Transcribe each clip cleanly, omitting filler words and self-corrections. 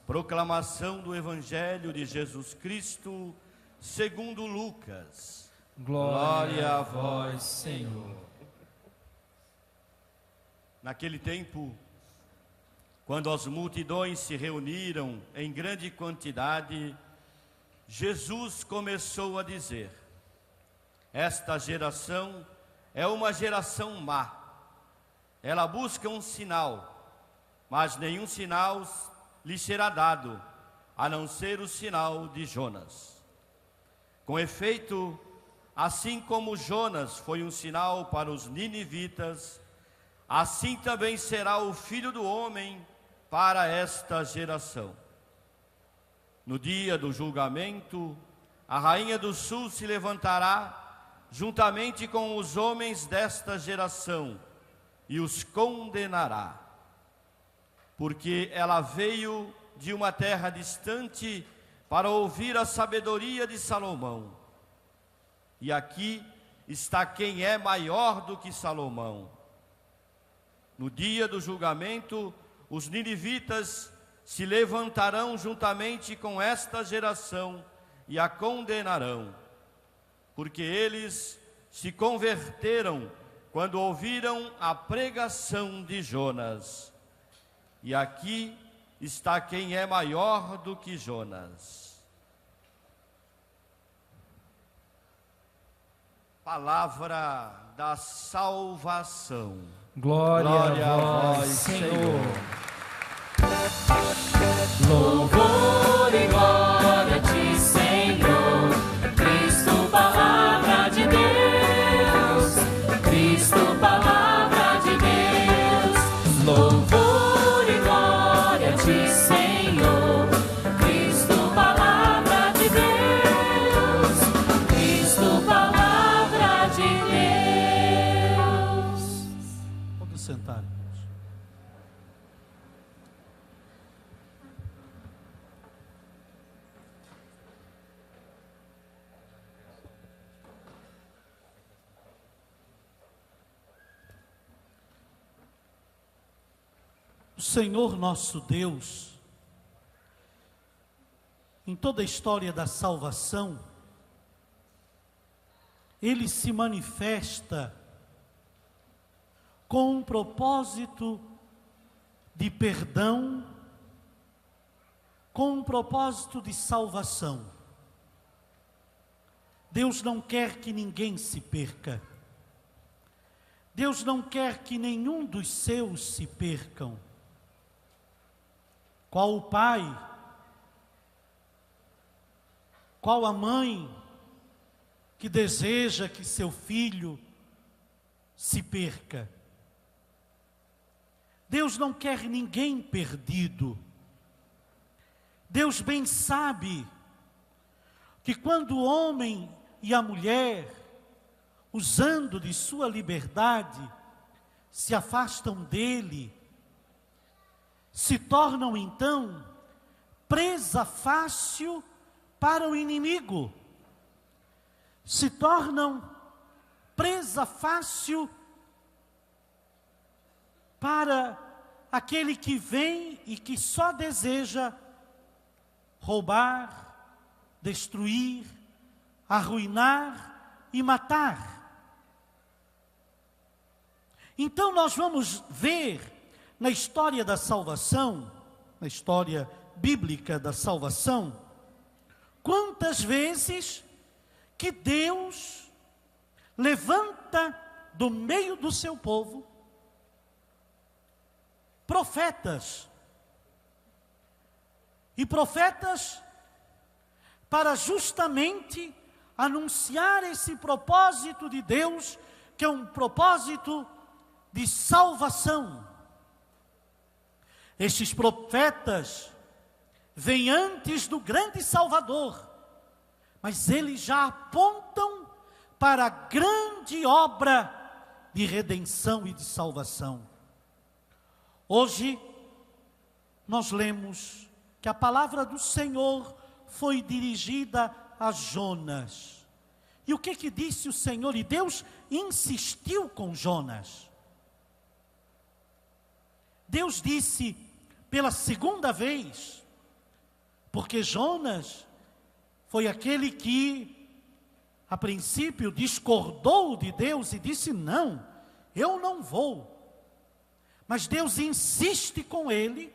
Proclamação do Evangelho de Jesus Cristo, segundo Lucas. Glória a vós, Senhor. Naquele tempo, quando as multidões se reuniram em grande quantidade, Jesus começou a dizer: esta geração é uma geração má. Ela busca um sinal, mas nenhum sinal lhe será dado, a não ser o sinal de Jonas. Com efeito, assim como Jonas foi um sinal para os ninivitas, assim também será o Filho do Homem para esta geração. No dia do julgamento, a rainha do sul se levantará juntamente com os homens desta geração e os condenará, porque ela veio de uma terra distante para ouvir a sabedoria de Salomão. E aqui está quem é maior do que Salomão. No dia do julgamento, os ninivitas se levantarão juntamente com esta geração e a condenarão, porque eles se converteram quando ouviram a pregação de Jonas. E aqui está quem é maior do que Jonas. Palavra da salvação. Glória a vós, Senhor. Louvor e glória a ti, Senhor. Cristo, palavra de Deus. Cristo, palavra de Deus. Louvor e glória a ti, Senhor. Cristo, palavra de Deus. Cristo, palavra de Deus. Vamos sentar, irmãos. O Senhor nosso Deus, em toda a história da salvação, Ele se manifesta com um propósito de perdão, com um propósito de salvação. Deus não quer que ninguém se perca. Deus não quer que nenhum dos seus se percam. Qual o pai, qual a mãe que deseja que seu filho se perca? Deus não quer ninguém perdido. Deus bem sabe que quando o homem e a mulher, usando de sua liberdade, se afastam dele, se tornam então presa fácil para o inimigo, se tornam presa fácil para aquele que vem e que só deseja roubar, destruir, arruinar e matar. Então nós vamos ver na história da salvação, na história bíblica da salvação, quantas vezes que Deus levanta do meio do seu povo profetas, e profetas para justamente anunciar esse propósito de Deus, que é um propósito de salvação. Estes profetas vêm antes do grande Salvador, mas eles já apontam para a grande obra de redenção e de salvação. Hoje, nós lemos que a palavra do Senhor foi dirigida a Jonas. E o que disse o Senhor? E Deus insistiu com Jonas. Deus disse pela segunda vez: Porque Jonas foi aquele que, a princípio, discordou de Deus e disse: não, eu não vou. Mas Deus insiste com ele,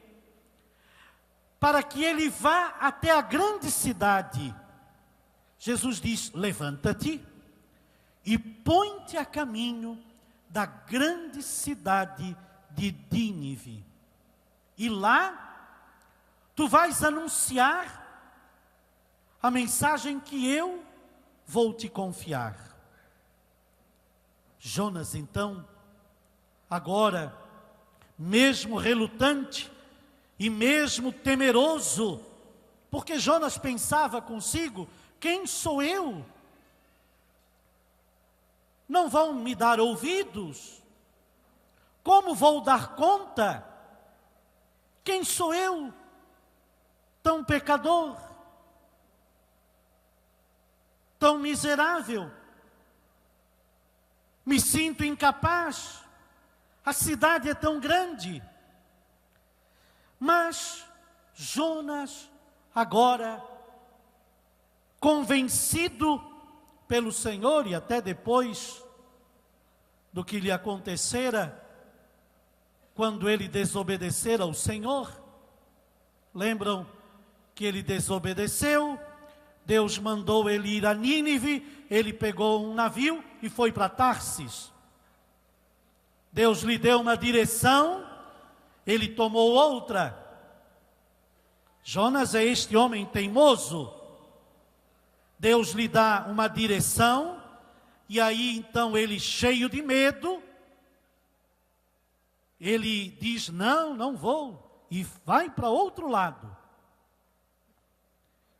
para que ele vá até a grande cidade. Jesus diz: levanta-te e põe-te a caminho da grande cidade de Nínive. E lá, tu vais anunciar a mensagem que eu vou te confiar. Jonas, então, agora, mesmo relutante e mesmo temeroso, porque Jonas pensava consigo: quem sou eu? Não vão me dar ouvidos? Como vou dar conta? Quem sou eu, tão pecador, tão miserável? Me sinto incapaz. A cidade é tão grande. Mas Jonas, agora, convencido pelo Senhor, e até depois do que lhe acontecera, quando ele desobedecera ao Senhor, lembram que ele desobedeceu, Deus mandou ele ir a Nínive, ele pegou um navio e foi para Tarsis. Deus lhe deu uma direção, ele tomou outra. Jonas é este homem teimoso. Deus lhe dá uma direção, e aí então ele, cheio de medo, ele diz: não, não vou, e vai para outro lado.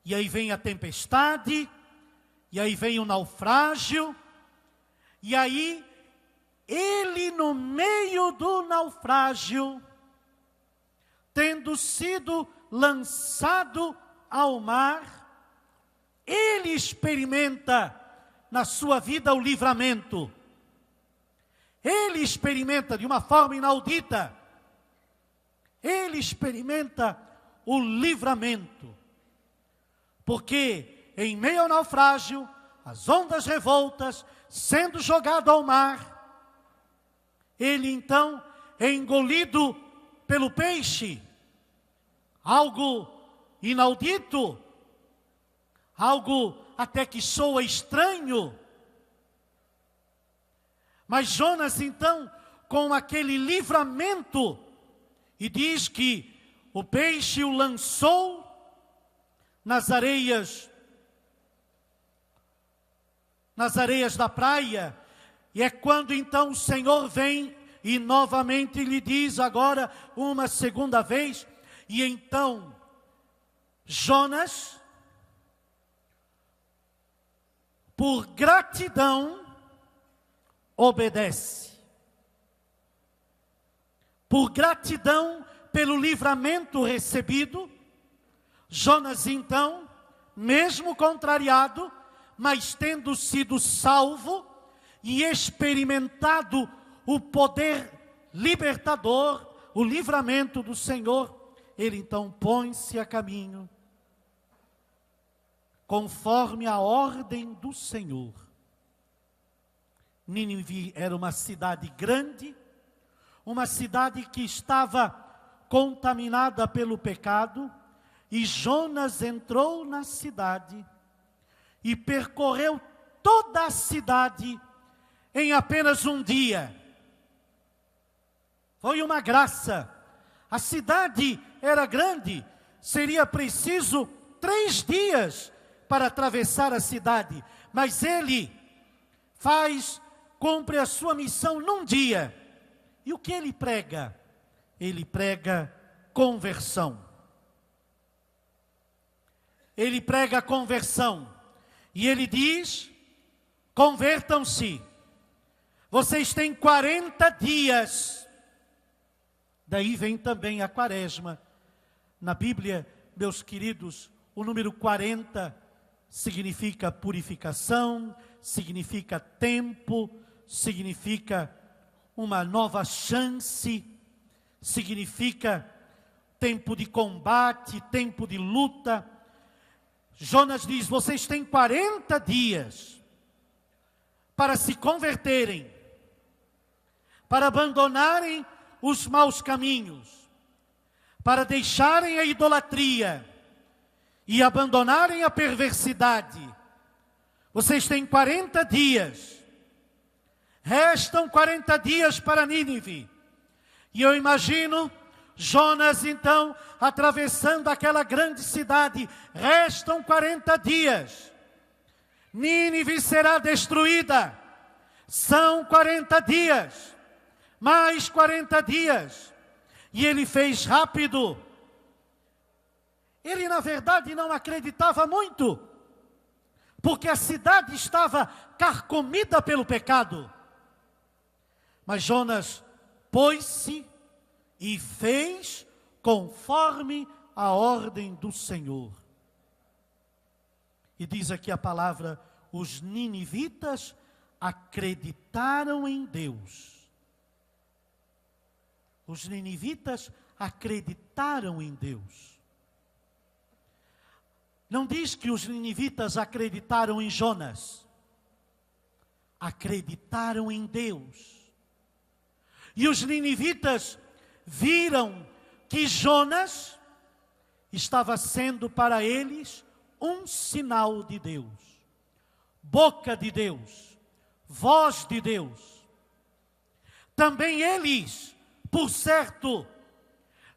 E aí vem a tempestade, e aí vem o naufrágio, e aí ele, no meio do naufrágio, tendo sido lançado ao mar, ele experimenta na sua vida o livramento. Ele experimenta de uma forma inaudita. Ele experimenta o livramento. Porque em meio ao naufrágio, as ondas revoltas, sendo jogado ao mar, ele então é engolido pelo peixe. Algo inaudito, algo até que soa estranho. Mas Jonas então, com aquele livramento, e diz que o peixe o lançou nas areias da praia, e é quando então o Senhor vem e novamente lhe diz, agora uma segunda vez, e então Jonas, por gratidão, obedece. Por gratidão pelo livramento recebido, Jonas então, mesmo contrariado, mas tendo sido salvo e experimentado o poder libertador, o livramento do Senhor, ele então põe-se a caminho, conforme a ordem do Senhor. Nínive era uma cidade grande, uma cidade que estava contaminada pelo pecado, e Jonas entrou na cidade e percorreu toda a cidade em apenas um dia. Foi uma graça. A cidade era grande, seria preciso 3 dias para atravessar a cidade, mas ele cumpre a sua missão num dia. E o que ele prega? Ele prega conversão. Ele prega conversão. E ele diz: convertam-se. Vocês têm 40 dias. Daí vem também a quaresma. Na Bíblia, meus queridos, o número 40 significa purificação, significa tempo, significa uma nova chance, significa tempo de combate, tempo de luta, Jonas diz: vocês têm 40 dias para se converterem, para abandonarem os maus caminhos, para deixarem a idolatria e abandonarem a perversidade. Vocês têm 40 dias. Restam 40 dias para Nínive. E eu imagino Jonas então atravessando aquela grande cidade. Restam 40 dias. Nínive será destruída. São 40 dias. Mais 40 dias. E ele fez rápido. Ele, na verdade, não acreditava muito, porque a cidade estava carcomida pelo pecado. Mas Jonas pôs-se e fez conforme a ordem do Senhor. E diz aqui a palavra: os ninivitas acreditaram em Deus. Os ninivitas acreditaram em Deus. Não diz que os ninivitas acreditaram em Jonas. Acreditaram em Deus. E os ninivitas viram que Jonas estava sendo para eles um sinal de Deus. Boca de Deus. Voz de Deus. Também eles, por certo,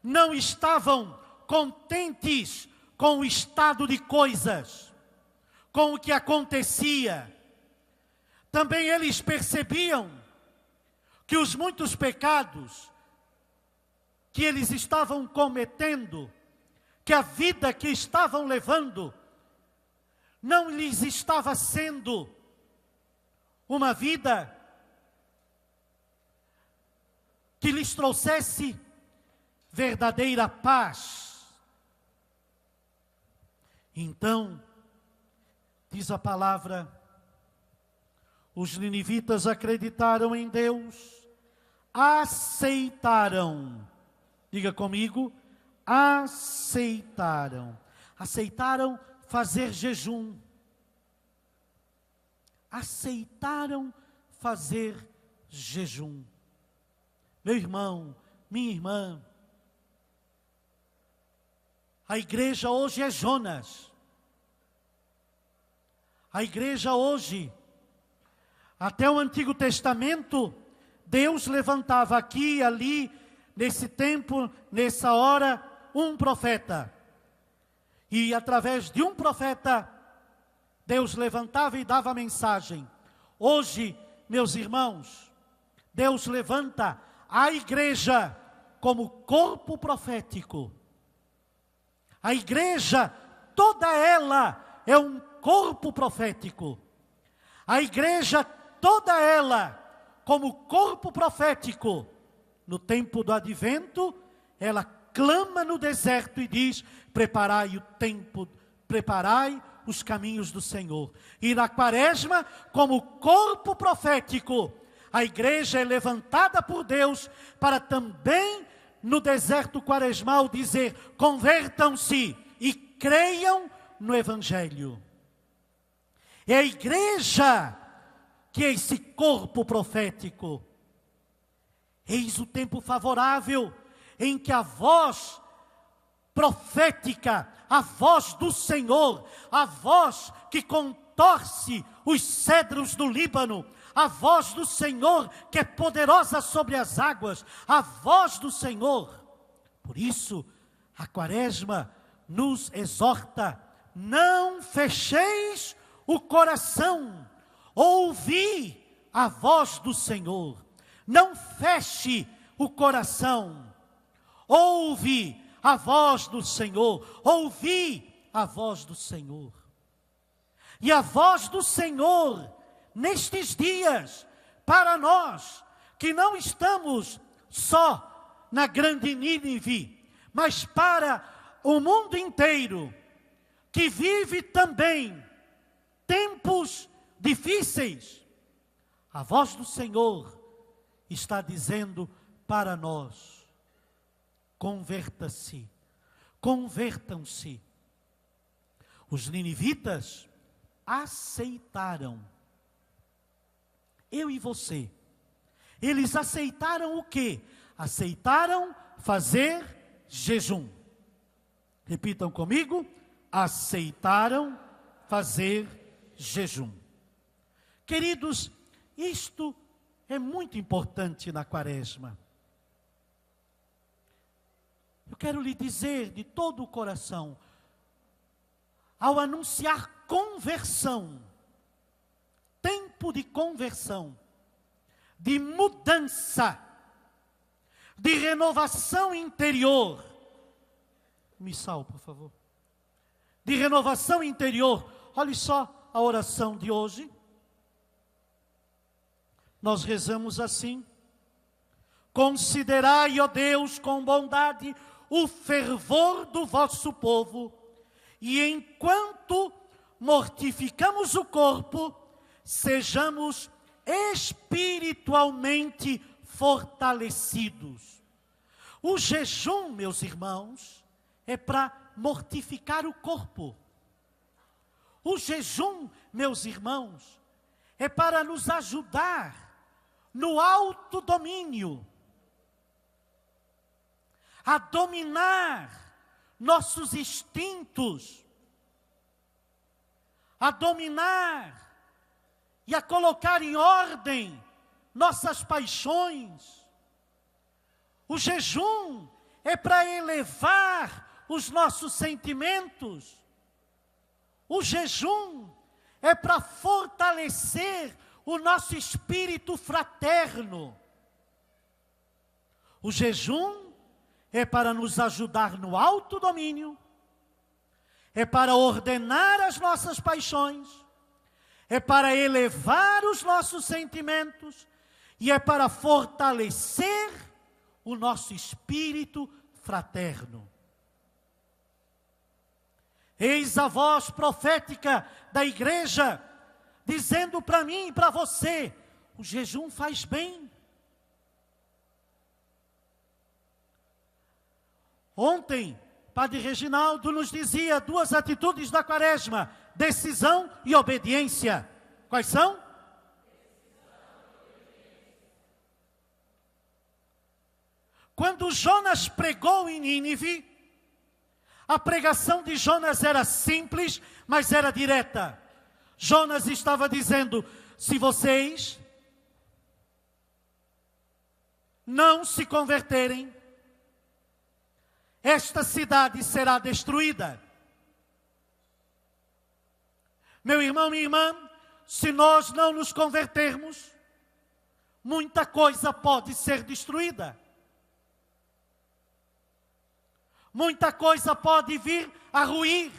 não estavam contentes com o estado de coisas, com o que acontecia. Também eles percebiam que os muitos pecados que eles estavam cometendo, que a vida que estavam levando, não lhes estava sendo uma vida que lhes trouxesse verdadeira paz. Então, diz a palavra, os ninivitas acreditaram em Deus, aceitaram, diga comigo, aceitaram fazer jejum, aceitaram fazer jejum. Meu irmão, minha irmã, a igreja hoje é Jonas. A igreja hoje, até o Antigo Testamento, Deus levantava aqui e ali, nesse tempo, nessa hora, um profeta. E através de um profeta, Deus levantava e dava a mensagem. Hoje, meus irmãos, Deus levanta a igreja como corpo profético. A igreja, toda ela, é um corpo profético. A igreja, toda ela, como corpo profético, no tempo do advento, ela clama no deserto e diz: preparai o tempo, preparai os caminhos do Senhor. E na quaresma, como corpo profético, a igreja é levantada por Deus para também no deserto quaresmal dizer: convertam-se e creiam no Evangelho. É a igreja que é esse corpo profético. Eis o tempo favorável em que a voz profética, a voz do Senhor, a voz que contorce os cedros do Líbano, a voz do Senhor que é poderosa sobre as águas, a voz do Senhor. Por isso, a quaresma nos exorta: não fecheis o coração, ouvi a voz do Senhor. Não feche o coração, ouve a voz do Senhor, ouvi a voz do Senhor. E a voz do Senhor, nestes dias, para nós, que não estamos só na grande Nínive, mas para o mundo inteiro, que vive também tempos difíceis, a voz do Senhor está dizendo para nós: converta-se, convertam-se. Os ninivitas aceitaram. Eu e você. Eles aceitaram o quê? Aceitaram fazer jejum. Repitam comigo. Aceitaram fazer jejum. Queridos, isto é muito importante na Quaresma. Eu quero lhe dizer de todo o coração, ao anunciar conversão, tempo de conversão, de mudança, de renovação interior. Missal, por favor. De renovação interior. Olhe só a oração de hoje. Nós rezamos assim: considerai, ó Deus, com bondade o fervor do vosso povo, e enquanto mortificamos o corpo, sejamos espiritualmente fortalecidos. O jejum, meus irmãos, é para mortificar o corpo. O jejum, meus irmãos, é para nos ajudar no autodomínio, a dominar nossos instintos, a dominar e a colocar em ordem nossas paixões. O jejum é para elevar os nossos sentimentos. O jejum é para fortalecer o nosso espírito fraterno. O jejum é para nos ajudar no autodomínio, é para ordenar as nossas paixões, é para elevar os nossos sentimentos e é para fortalecer o nosso espírito fraterno. Eis a voz profética da igreja, dizendo para mim e para você: o jejum faz bem. Ontem, Padre Reginaldo nos dizia 2 atitudes da Quaresma: decisão e obediência. Quais são? Quando Jonas pregou em Nínive, a pregação de Jonas era simples, mas era direta. Jonas estava dizendo: se vocês não se converterem, esta cidade será destruída. Meu irmão, minha irmã, se nós não nos convertermos, muita coisa pode ser destruída. Muita coisa pode vir a ruir.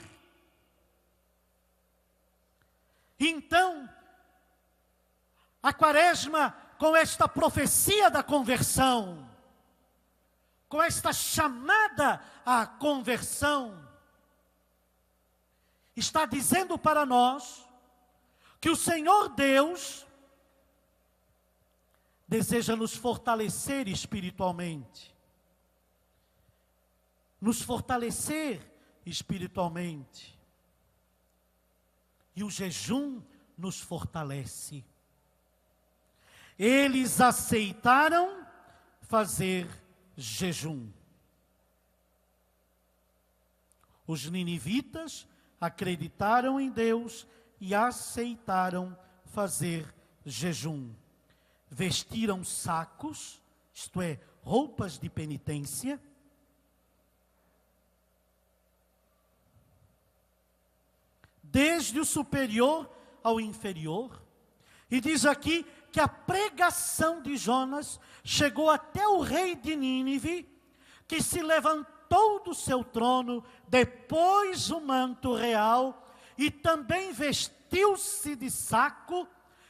Então, a Quaresma, com esta profecia da conversão, com esta chamada à conversão, está dizendo para nós que o Senhor Deus deseja nos fortalecer espiritualmente. Nos fortalecer espiritualmente. E o jejum nos fortalece. Eles aceitaram fazer jejum. Os ninivitas acreditaram em Deus e aceitaram fazer jejum. Vestiram sacos, isto é, roupas de penitência. Desde o superior ao inferior. E diz aqui que a pregação de Jonas chegou até o rei de Nínive, que se levantou do seu trono, depôs o manto real e também vestiu-se de saco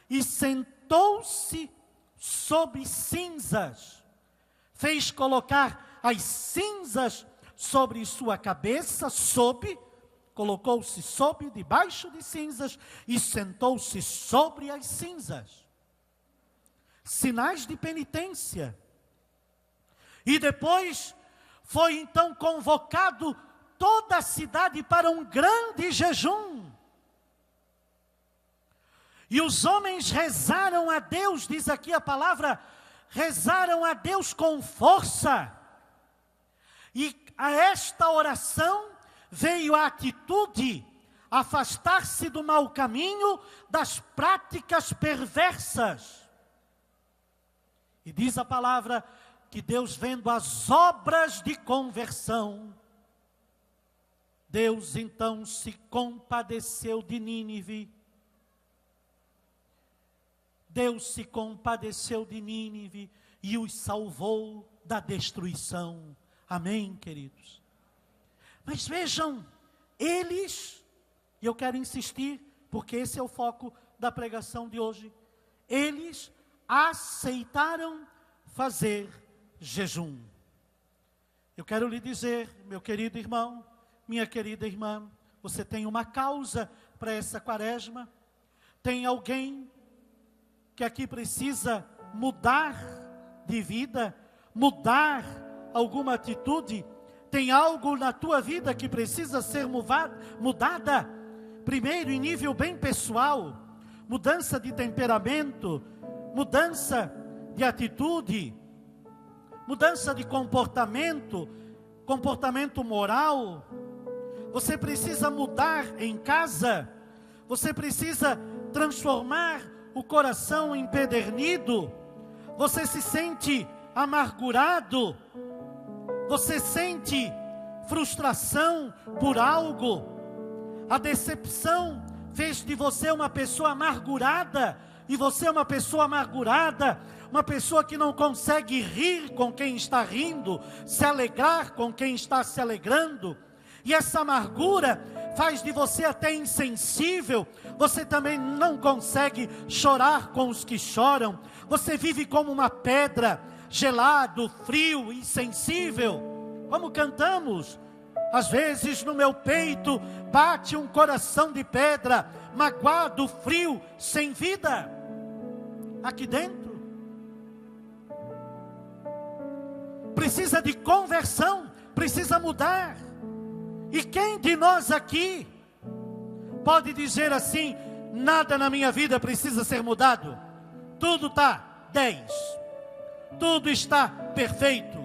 e sentou-se sobre cinzas. Fez colocar as cinzas sobre sua cabeça, colocou-se sobre, debaixo de cinzas e sentou-se sobre as cinzas. Sinais de penitência. E depois foi então convocado toda a cidade para um grande jejum. E os homens rezaram a Deus, diz aqui a palavra, rezaram a Deus com força. E a esta oração veio a atitude, afastar-se do mau caminho, das práticas perversas. E diz a palavra que Deus, vendo as obras de conversão, Deus então se compadeceu de Nínive. Deus se compadeceu de Nínive e os salvou da destruição. Amém, queridos? Mas vejam, eles, e eu quero insistir, porque esse é o foco da pregação de hoje, eles aceitaram fazer jejum. Eu quero lhe dizer, meu querido irmão, minha querida irmã, você tem uma causa para essa quaresma? Tem alguém que aqui precisa mudar de vida, mudar alguma atitude? Tem algo na tua vida que precisa ser mudada? Primeiro, em nível bem pessoal, mudança de temperamento, mudança de atitude, mudança de comportamento moral. Você precisa mudar em casa, você precisa transformar o coração empedernido, você se sente amargurado, você sente frustração por algo, a decepção fez de você uma pessoa amargurada, e você é uma pessoa amargurada, uma pessoa que não consegue rir com quem está rindo, se alegrar com quem está se alegrando, e essa amargura faz de você até insensível, você também não consegue chorar com os que choram, você vive como uma pedra, gelado, frio, insensível, como cantamos, às vezes no meu peito bate um coração de pedra, magoado, frio, sem vida, aqui dentro, precisa de conversão, precisa mudar. E quem de nós aqui pode dizer assim: nada na minha vida precisa ser mudado, tudo está 10, tudo está perfeito,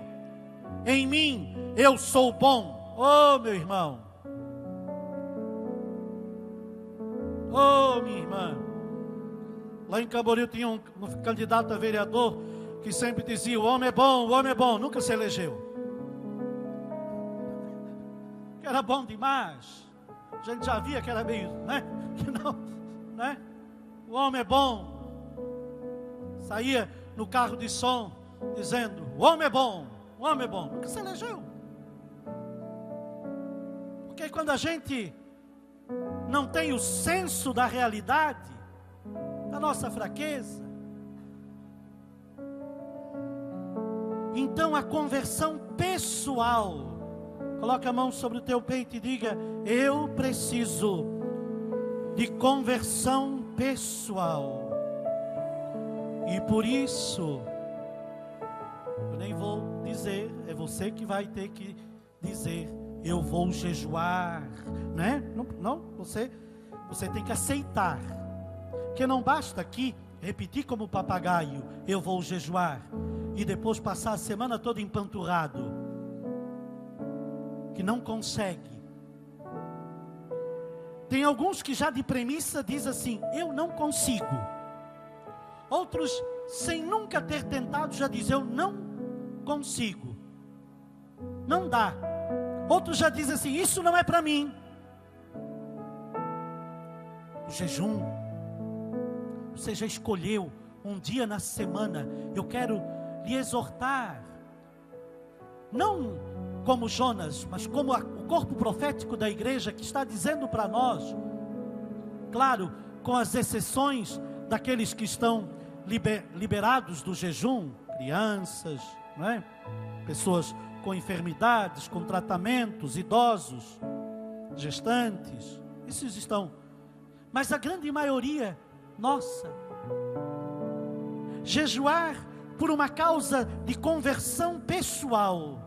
em mim eu sou bom? Oh, meu irmão, oh, minha irmã, lá em Camboriú tinha um candidato a vereador que sempre dizia: o homem é bom, nunca se elegeu. Que era bom demais, a gente já via que era meio, né? Que não, né? O homem é bom, saía no carro de som dizendo: o homem é bom, nunca se elegeu. Porque quando a gente não tem o senso da realidade, da nossa fraqueza, então a conversão pessoal, coloca a mão sobre o teu peito e diga: eu preciso de conversão pessoal. E por isso, eu nem vou dizer, é você que vai ter que dizer: eu vou jejuar, né? Não, você tem que aceitar. Porque não basta aqui repetir como papagaio: eu vou jejuar, e depois passar a semana toda empanturrado, que não consegue. Tem alguns que já de premissa diz assim: eu não consigo. Outros, sem nunca ter tentado, já diz: eu não consigo, não dá. Outros já dizem assim: isso não é para mim. O jejum, você já escolheu um dia na semana. Eu quero lhe exortar, não como Jonas, mas como o corpo profético da igreja, que está dizendo para nós, claro, com as exceções daqueles que estão liberados do jejum, crianças, não é? Pessoas com enfermidades, com tratamentos, idosos, gestantes, esses estão, mas a grande maioria, nossa, jejuar por uma causa de conversão pessoal.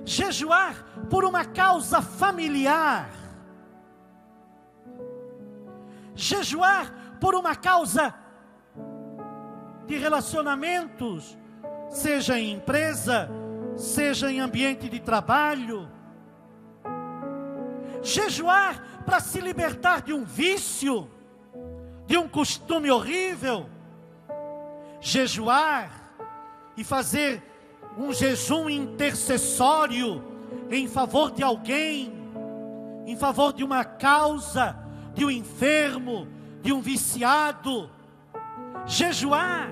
jejuar por uma causa familiar, jejuar por uma causa de relacionamentos, seja em empresa, seja em ambiente de trabalho, jejuar para se libertar de um vício, de um costume horrível, jejuar e fazer um jejum intercessório em favor de alguém, em favor de uma causa, de um enfermo, de um viciado, jejuar.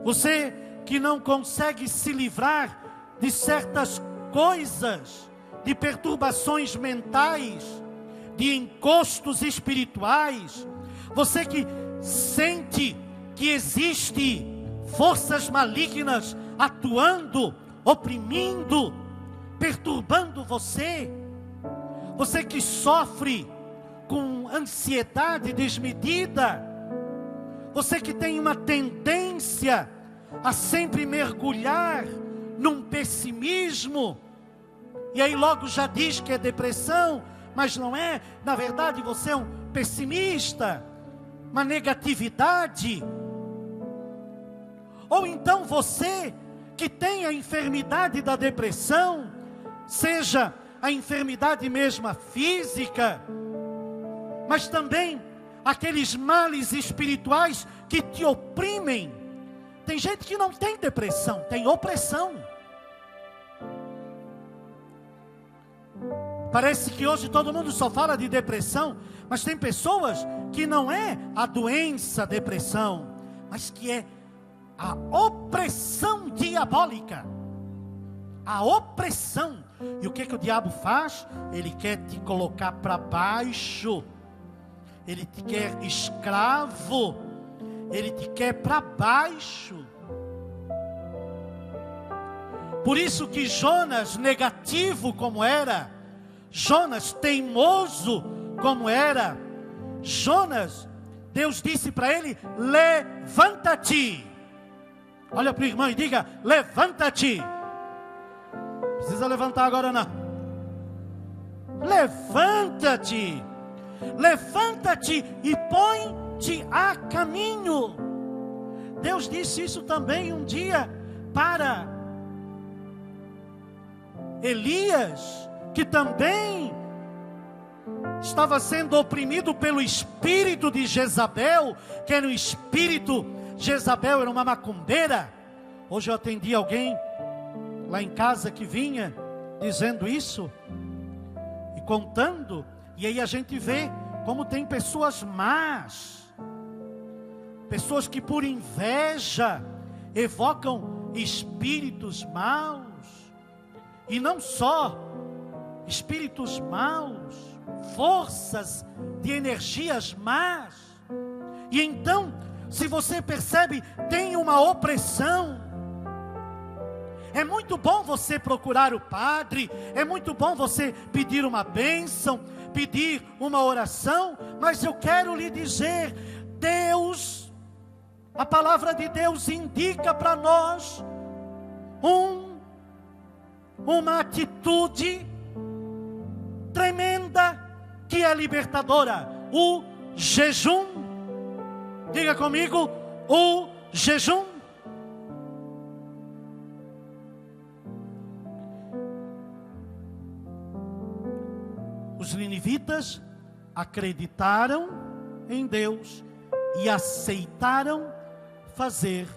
Você que não consegue se livrar de certas coisas, de perturbações mentais, de encostos espirituais, você que sente que existe forças malignas atuando, oprimindo, perturbando você, você que sofre com ansiedade desmedida, você que tem uma tendência a sempre mergulhar num pessimismo, e aí logo já diz que é depressão, mas não é, na verdade você é um pessimista, uma negatividade. Ou então você que tem a enfermidade da depressão, seja a enfermidade mesma física, mas também aqueles males espirituais que te oprimem. Tem gente que não tem depressão, tem opressão. Parece que hoje todo mundo só fala de depressão, mas tem pessoas que não é a doença depressão, mas que é a opressão diabólica. A opressão. E o que o diabo faz? Ele quer te colocar para baixo. Ele te quer escravo. Ele te quer para baixo. Por isso que Jonas, negativo como era, Jonas, teimoso como era, Jonas, Deus disse para ele: levanta-te. Olha para o irmão e diga: levanta-te. Precisa levantar agora não. Levanta-te. Levanta-te e põe-te a caminho. Deus disse isso também um dia para Elias, que também estava sendo oprimido pelo espírito de Jezabel, que era um espírito. Jezabel era uma macumbeira. Hoje eu atendi alguém lá em casa que vinha dizendo isso e contando, e aí a gente vê como tem pessoas más, pessoas que por inveja evocam espíritos maus, e não só espíritos maus, forças de energias más. E então, se você percebe, tem uma opressão. É muito bom você procurar o padre, é muito bom você pedir uma bênção, pedir uma oração, mas eu quero lhe dizer, Deus, a palavra de Deus indica para nós uma atitude tremenda que é libertadora: o jejum. Diga comigo: o jejum. Os ninivitas acreditaram em Deus e aceitaram fazer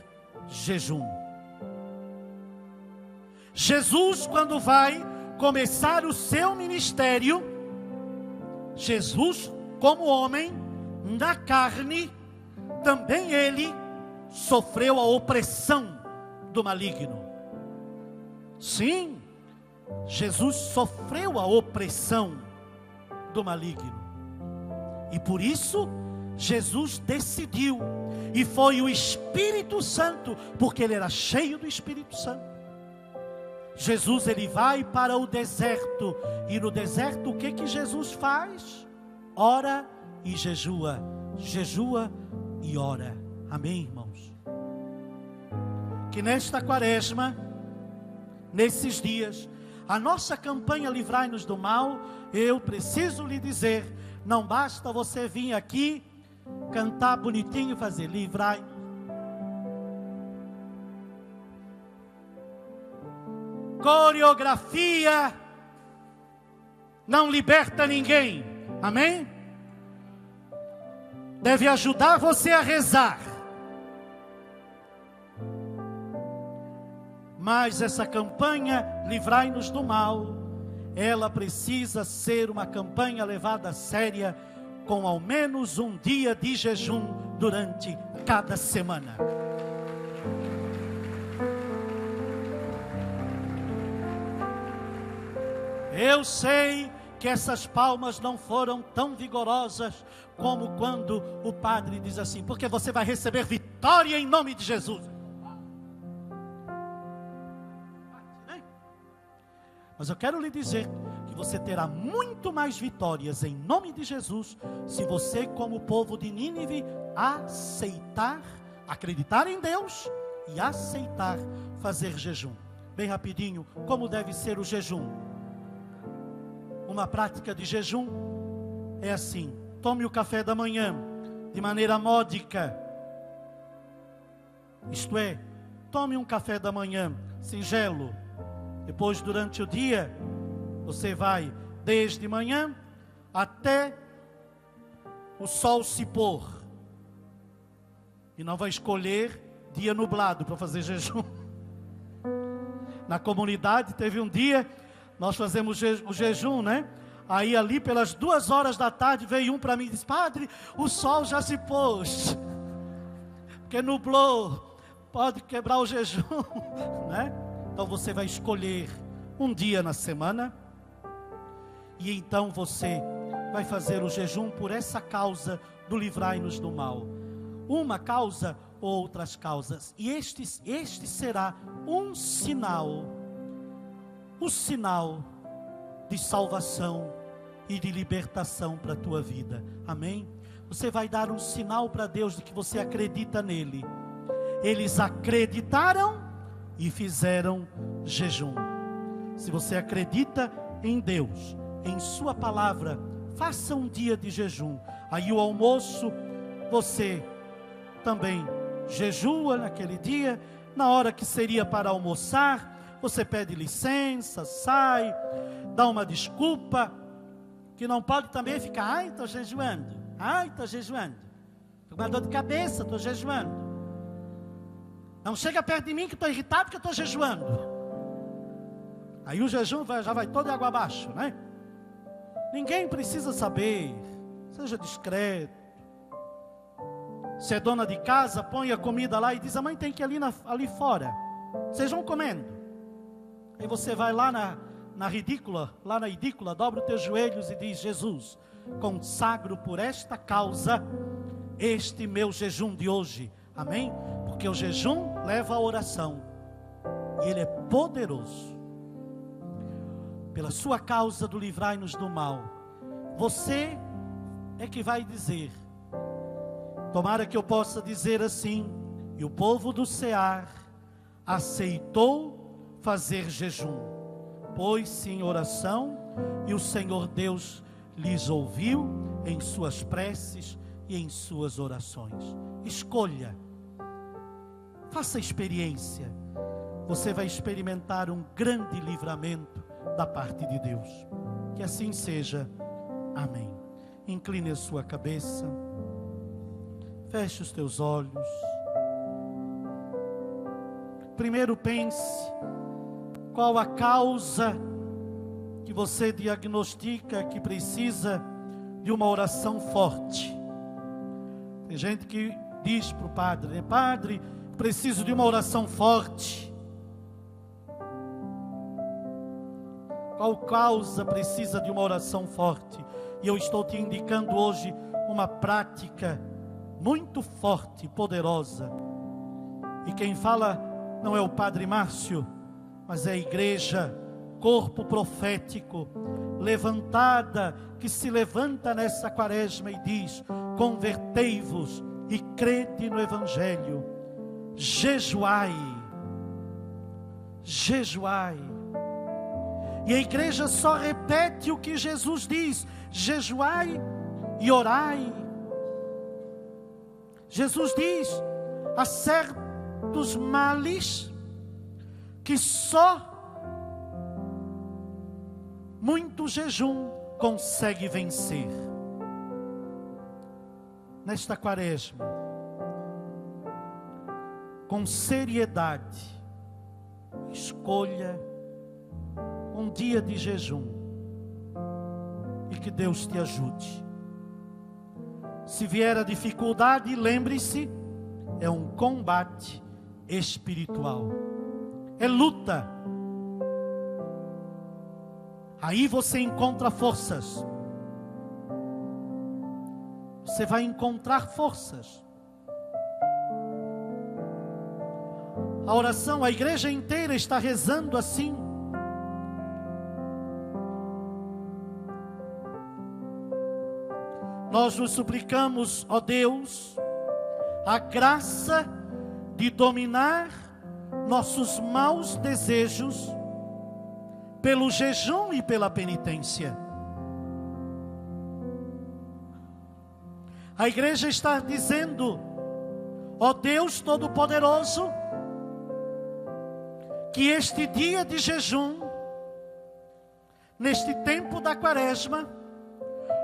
jejum. Jesus, quando vai começar o seu ministério, Jesus, como homem, na carne, também ele sofreu a opressão do maligno. Sim, Jesus sofreu a opressão do maligno. E por isso, Jesus decidiu, e foi o Espírito Santo, porque ele era cheio do Espírito Santo. Jesus, ele vai para o deserto, e no deserto o que Jesus faz? Ora e jejua, jejua e ora. Amém, irmãos? que nesta quaresma, nesses dias, a nossa campanha Livrai-nos do Mal, eu preciso lhe dizer, não basta você vir aqui, cantar bonitinho e fazer livrai. Coreografia não liberta ninguém, amém? Deve ajudar você a rezar. Mas essa campanha Livrai-nos do Mal, ela precisa ser uma campanha levada a séria, com ao menos um dia de jejum durante cada semana. Eu sei que essas palmas não foram tão vigorosas como quando o padre diz assim, porque você vai receber vitória em nome de Jesus. Mas eu quero lhe dizer que você terá muito mais vitórias em nome de Jesus, se você, como o povo de Nínive, aceitar, acreditar em Deus e aceitar fazer jejum. Bem rapidinho, como deve ser o jejum? Uma prática de jejum é assim: tome o café da manhã de maneira módica. Isto é, tome um café da manhã singelo. Depois, durante o dia, você vai desde manhã até o sol se pôr. E não vai escolher dia nublado para fazer jejum. Na comunidade teve um dia, nós fazemos o jejum, né? Aí ali pelas 2 horas da tarde veio um para mim e disse: padre, o sol já se pôs, porque nublou, pode quebrar o jejum, né? Então você vai escolher um dia na semana, e então você vai fazer o jejum por essa causa do Livrai-nos do Mal. Uma causa ou outras causas. E este será um sinal, o sinal de salvação e de libertação para a tua vida. Amém? Você vai dar um sinal para Deus de que você acredita nele. Eles acreditaram e fizeram jejum. Se você acredita em Deus, em sua palavra, faça um dia de jejum. Aí o almoço, você também jejua naquele dia. Na hora que seria para almoçar, você pede licença, sai, dá uma desculpa, que não pode também ficar: ai, estou jejuando, estou com uma dor de cabeça, estou jejuando. Não chega perto de mim que estou irritado porque estou jejuando. Aí o jejum já vai todo de água abaixo, né? Ninguém precisa saber. Seja discreto. Se é dona de casa, põe a comida lá e diz: a mãe tem que ir ali fora. Vocês vão comendo. Aí você vai lá na edícula, dobra os teus joelhos e diz: Jesus, consagro por esta causa este meu jejum de hoje. Amém? Porque o jejum leva à oração, e ele é poderoso. Pela sua causa do Livrai-nos do Mal, você é que vai dizer. Tomara que eu possa dizer assim: e o povo do Cear aceitou fazer jejum, pôs-se em oração, e o Senhor Deus lhes ouviu em suas preces e em suas orações. Escolha, faça experiência. Você vai experimentar um grande livramento da parte de Deus. Que assim seja. Amém. Incline a sua cabeça. Feche os teus olhos. Primeiro pense qual a causa que você diagnostica que precisa de uma oração forte. Tem gente que diz para o padre, né? Padre, preciso de uma oração forte. Qual causa precisa de uma oração forte? E eu estou te indicando hoje uma prática muito forte, poderosa. E quem fala não é o Padre Márcio, mas é a igreja, corpo profético, levantada, que se levanta nessa quaresma e diz: convertei-vos e crede no Evangelho, jejuai, jejuai. E a igreja só repete o que Jesus diz: jejuai e orai. Jesus diz: há certos males que só muito jejum consegue vencer. Nesta quaresma, com seriedade, escolha um dia de jejum e que Deus te ajude. Se vier a dificuldade, lembre-se, é um combate espiritual, é luta. Aí você encontra forças. Você vai encontrar forças. A oração, a igreja inteira está rezando assim. Nós nos suplicamos, ó Deus, a graça de dominar nossos maus desejos pelo jejum e pela penitência. A igreja está dizendo, ó Deus Todo-Poderoso, que este dia de jejum, neste tempo da quaresma,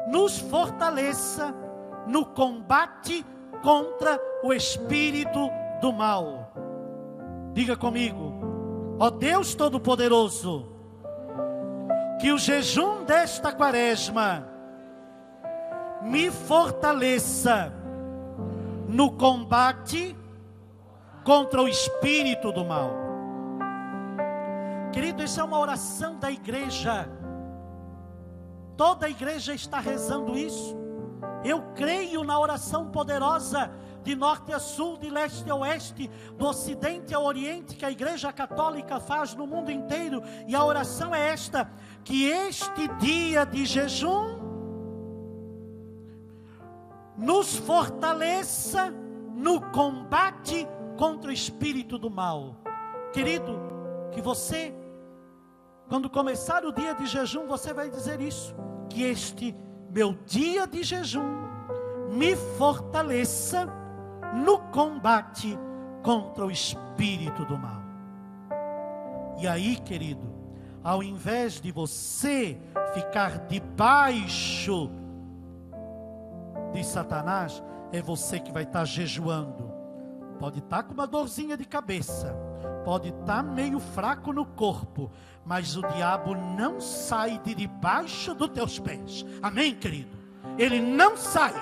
nos fortaleça no combate contra o espírito do mal. Diga comigo, ó Deus Todo-Poderoso, que o jejum desta quaresma me fortaleça no combate contra o espírito do mal. Querido, isso é uma oração da igreja. Toda a igreja está rezando isso. Eu creio na oração poderosa de norte a sul, de leste a oeste, do ocidente ao oriente, que a igreja católica faz no mundo inteiro. E a oração é esta: que este dia de jejum nos fortaleça no combate contra o espírito do mal. Querido, que você, quando começar o dia de jejum, você vai dizer isso: que este meu dia de jejum me fortaleça no combate contra o espírito do mal. E aí, querido, ao invés de você ficar debaixo de Satanás, é você que vai estar jejuando. Pode estar com uma dorzinha de cabeça, pode estar meio fraco no corpo, mas o diabo não sai de debaixo dos teus pés. Amém, querido? Ele não sai.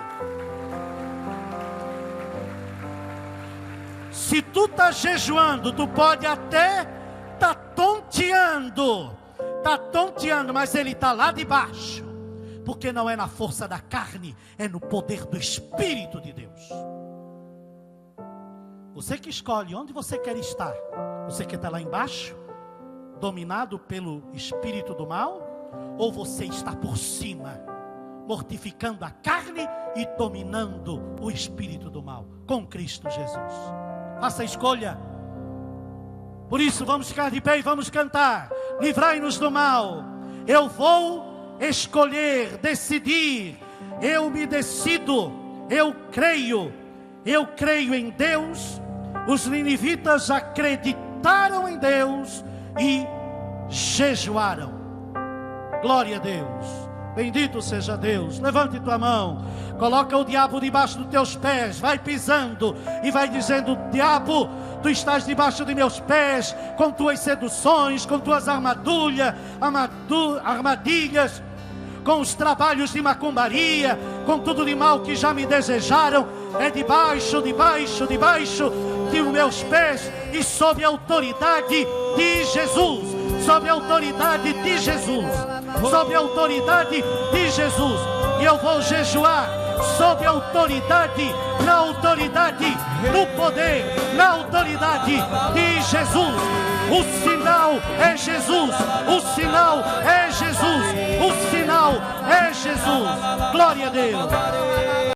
Se tu está jejuando, tu pode até estar tonteando, mas ele está lá debaixo, porque não é na força da carne, é no poder do Espírito de Deus. Você que escolhe onde você quer estar. Você quer estar lá embaixo, dominado pelo espírito do mal, ou você está por cima, mortificando a carne e dominando o espírito do mal, com Cristo Jesus? Faça a escolha. Por isso vamos ficar de pé e vamos cantar: livrai-nos do mal. Eu vou escolher, decidir, eu me decido, eu creio em Deus. Os ninivitas acreditaram em Deus e jejuaram. Glória a Deus. Bendito seja Deus. Levante tua mão, coloca o diabo debaixo dos teus pés, vai pisando e vai dizendo: diabo, tu estás debaixo de meus pés, com tuas seduções, com tuas armadilhas, com os trabalhos de macumbaria, com tudo de mal que já me desejaram. É debaixo de meus pés, e sob a autoridade de Jesus, sob a autoridade de Jesus, sob a autoridade de Jesus. E eu vou jejuar sob a autoridade, na autoridade, no poder, na autoridade de Jesus. O sinal é Jesus, o sinal é Jesus, o sinal é Jesus. Glória a Deus.